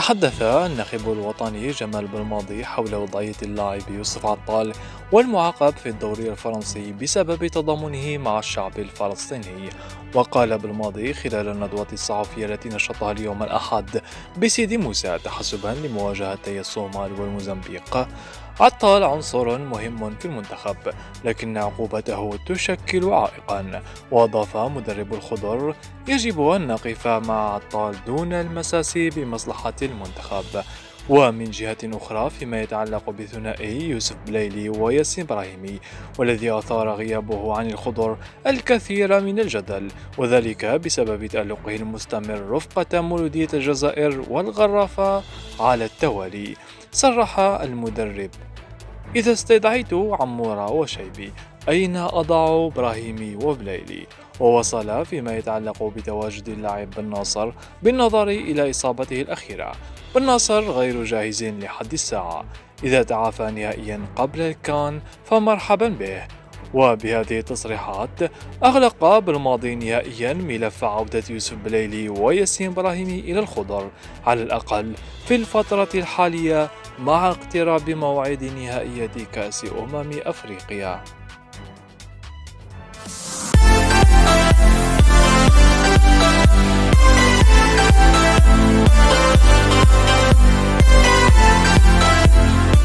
تحدث الناخب الوطني جمال بلماضي حول وضعية اللاعب يوسف عطال والمعاقب في الدوري الفرنسي بسبب تضامنه مع الشعب الفلسطيني. وقال بلماضي خلال الندوة الصحفية التي نشطها اليوم الأحد بسيدي موسى تحسبا لمواجهتي الصومال والموزمبيق: عطال عنصر مهم في المنتخب، لكن عقوبته تشكل عائقا. وأضاف مدرب الخضر: يجب أن نقف مع عطال دون المساس بمصلحة المنتخب. ومن جهة أخرى، فيما يتعلق بثنائي يوسف بلايلي وياسين إبراهيمي، والذي أثار غيابه عن الخضر الكثير من الجدل، وذلك بسبب تألقه المستمر رفقة مولودية الجزائر والغرافة على التوالي. صرح المدرب: إذا استدعيت عمورة وشيبي، أين أضع إبراهيمي وبلايلي؟ ووصل فيما يتعلق بتواجد اللاعب بن ناصر بالنظر إلى إصابته الأخيرة: بن ناصر غير جاهز لحد الساعة، إذا تعافى نهائيا قبل الكان فمرحبا به. وبهذه التصريحات أغلق بالماضي نهائيا ملف عودة يوسف بلايلي وياسين إبراهيمي إلى الخضر، على الأقل في الفترة الحالية، مع اقتراب موعد نهائية كأس أفريقيا.